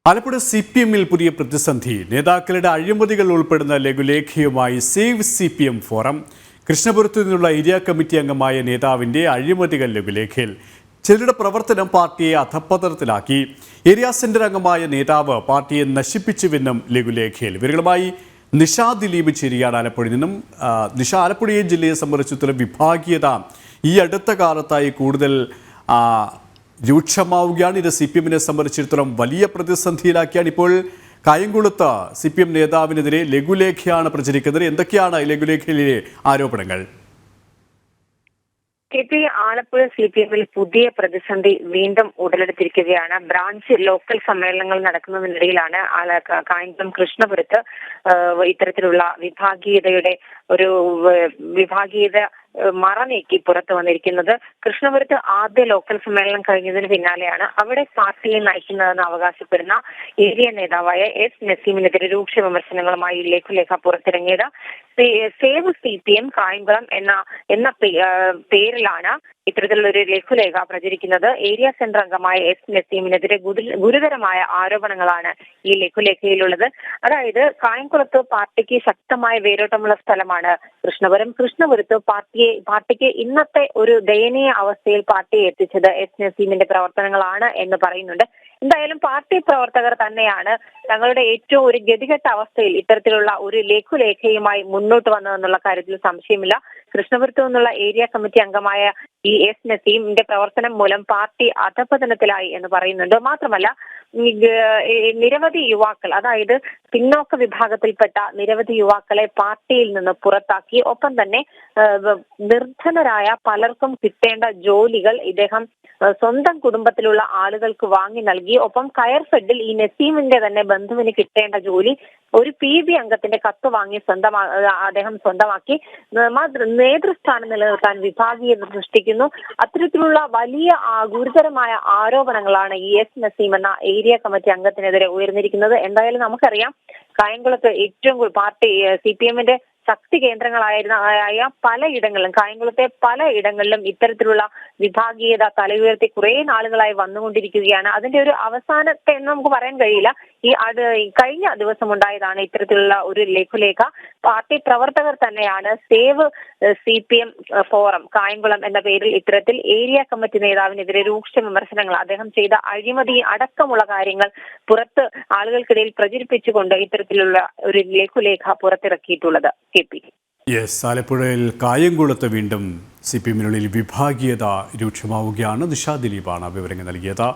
ആലപ്പുഴ CPM-ൽ പുതിയ പ്രതിസന്ധി. നേതാക്കളുടെ അഴിമതികൾ ഉൾപ്പെടുന്ന ലഘുലേഖയുമായി സേവ് CPM ഫോറം. കൃഷ്ണപുരത്തു നിന്നുള്ള ഏരിയ കമ്മിറ്റി അംഗമായ നേതാവിന്റെ അഴിമതികൾ ലഘുലേഖയിൽ. ചിലരുടെ പ്രവർത്തനം പാർട്ടിയെ അധപ്പതനത്തിലാക്കി. ഏരിയ സെന്റർ അംഗമായ നേതാവ് പാർട്ടിയെ നശിപ്പിച്ചുവെന്നും ലഘുലേഖയിൽ. ഇവരുമായി നിഷ ദിലീപ് ചേരുകയാണ് ആലപ്പുഴയിൽ നിന്നും. നിഷ, ആലപ്പുഴയെ ജില്ലയെ സംബന്ധിച്ചിടത്തോളം വിഭാഗീയത ഈ അടുത്ത കാലത്തായി കൂടുതൽ രൂക്ഷമാവുകയാണ്. ഇത് CPM-നെ സംബന്ധിച്ചിടത്തോളം വലിയ പ്രതിസന്ധിയിലാക്കിയാണ്. ഇപ്പോൾ കായംകുളത്ത് CPM നേതാവിനെതിരെ ലഘുലേഖയാണ് പ്രചരിക്കുന്നത്. എന്തൊക്കെയാണ് ലഘുലേഖയിലെ ആരോപണങ്ങൾ? ആലപ്പുഴ CPM-ൽ പുതിയ പ്രതിസന്ധി വീണ്ടും ഉടലെടുത്തിരിക്കുകയാണ്. ബ്രാഞ്ച് ലോക്കൽ സമ്മേളനങ്ങൾ നടക്കുന്നതിനിടയിലാണ് കായംകുളം കൃഷ്ണപുരത്ത് ഇത്തരത്തിലുള്ള വിഭാഗീയത മറനീക്കി പുറത്തു വന്നിരിക്കുന്നത്. കൃഷ്ണപുരത്ത് ആദ്യ ലോക്കൽ സമ്മേളനം കഴിഞ്ഞതിന് പിന്നാലെയാണ് അവിടെ പാർട്ടിയെ നയിക്കുന്നതെന്ന് അവകാശപ്പെടുന്ന ഏരിയ നേതാവായ S നസീമിനെതിരെ രൂക്ഷ വിമർശനങ്ങളുമായി ലഘുലേഖ പുറത്തിറങ്ങിയത്. സേവ് CPM കായംകുളം എന്ന പേരിലാണ് ഇത്തരത്തിലുള്ള ഒരു ലഘുലേഖ പ്രചരിക്കുന്നത്. ഏരിയ സെന്റർ അംഗമായ S നസീമിനെതിരെ ഗുരുതരമായ ആരോപണങ്ങളാണ് ഈ ലഘുലേഖയിലുള്ളത്. അതായത് കായംകുളത്ത് പാർട്ടിക്ക് ശക്തമായ വേരോട്ടമുള്ള സ്ഥലമാണ് കൃഷ്ണപുരത്ത് പാർട്ടിക്ക് ഇന്നത്തെ ഒരു ദയനീയ അവസ്ഥയിൽ പാർട്ടിയെ എത്തിച്ചത് S നസീമിന്റെ പ്രവർത്തനങ്ങളാണ് എന്ന് പറയുന്നുണ്ട്. എന്തായാലും പാർട്ടി പ്രവർത്തകർ തന്നെയാണ് തങ്ങളുടെ ഏറ്റവും ഒരു ഗതികെട്ട അവസ്ഥയിൽ ഇത്തരത്തിലുള്ള ഒരു ലഘുലേഖയുമായി മുന്നോട്ട് വന്നതെന്നുള്ള കാര്യത്തിൽ സംശയമില്ല. കൃഷ്ണപുരത്തു നിന്നുള്ള ഏരിയ കമ്മിറ്റി അംഗമായ ഈ S നസീമിന്റെ പ്രവർത്തനം മൂലം പാർട്ടി അധപതനത്തിലായി എന്ന് പറയുന്നുണ്ട്. മാത്രമല്ല, നിരവധി യുവാക്കൾ, അതായത് പിന്നോക്ക വിഭാഗത്തിൽപ്പെട്ട നിരവധി യുവാക്കളെ പാർട്ടിയിൽ നിന്ന് പുറത്താക്കി. ഒപ്പം തന്നെ നിർധനരായ പലർക്കും കിട്ടേണ്ട ജോലികൾ ഇദ്ദേഹം സ്വന്തം കുടുംബത്തിലുള്ള ആളുകൾക്ക് വാങ്ങി നൽകി. ഒപ്പം കയർഫെഡിൽ ഈ നസീമിന്റെ തന്നെ ബന്ധുവിന് കിട്ടേണ്ട ജോലി ഒരു PB അംഗത്തിന്റെ കത്ത് വാങ്ങി അദ്ദേഹം സ്വന്തമാക്കി. നേതൃസ്ഥാനം നിലനിർത്താൻ വിഭാഗീയത സൃഷ്ടിക്കുന്നു. അത്തരത്തിലുള്ള വലിയ ഗുരുതരമായ ആരോപണങ്ങളാണ് ഈ S നസീം എന്ന ഏരിയ കമ്മിറ്റി അംഗത്തിനെതിരെ ഉയർന്നിരിക്കുന്നത്. എന്തായാലും നമുക്കറിയാം, കായംകുളത്ത് ഏറ്റവും പാർട്ടി CPM-ന്റെ ശക്തി കേന്ദ്രങ്ങളായ പലയിടങ്ങളിലും, കായംകുളത്തെ പലയിടങ്ങളിലും ഇത്തരത്തിലുള്ള വിഭാഗീയത തലയുയർത്തി കുറെ നാളുകളായി വന്നുകൊണ്ടിരിക്കുകയാണ്. അതിന്റെ ഒരു അവസാനത്തെ എന്ന് നമുക്ക് പറയാൻ കഴിയില്ല. കഴിഞ്ഞ ദിവസം ഉണ്ടായതാണ് ഇത്തരത്തിലുള്ള ഒരു ലഘുലേഖ. പാർട്ടി പ്രവർത്തകർ തന്നെയാണ് സേവ് CPM ഫോറം കായംകുളം എന്ന പേരിൽ ഇത്തരത്തിൽ ഏരിയ കമ്മിറ്റി നേതാവിനെതിരെ രൂക്ഷ വിമർശനങ്ങൾ, അദ്ദേഹം ചെയ്ത അഴിമതി അടക്കമുള്ള കാര്യങ്ങൾ പുറത്ത് ആളുകൾക്കിടയിൽ പ്രചരിപ്പിച്ചുകൊണ്ട് ഇത്തരത്തിലുള്ള ഒരു ലഘുലേഖ പുറത്തിറക്കിയിട്ടുള്ളത്. ആലപ്പുഴയിൽ കായംകുളത്ത് വീണ്ടും CPM-നുള്ളിൽ വിഭാഗീയത രൂക്ഷമാവുകയാണ്. നിഷ ദിലീപാണ് വിവരങ്ങൾ നൽകിയത്.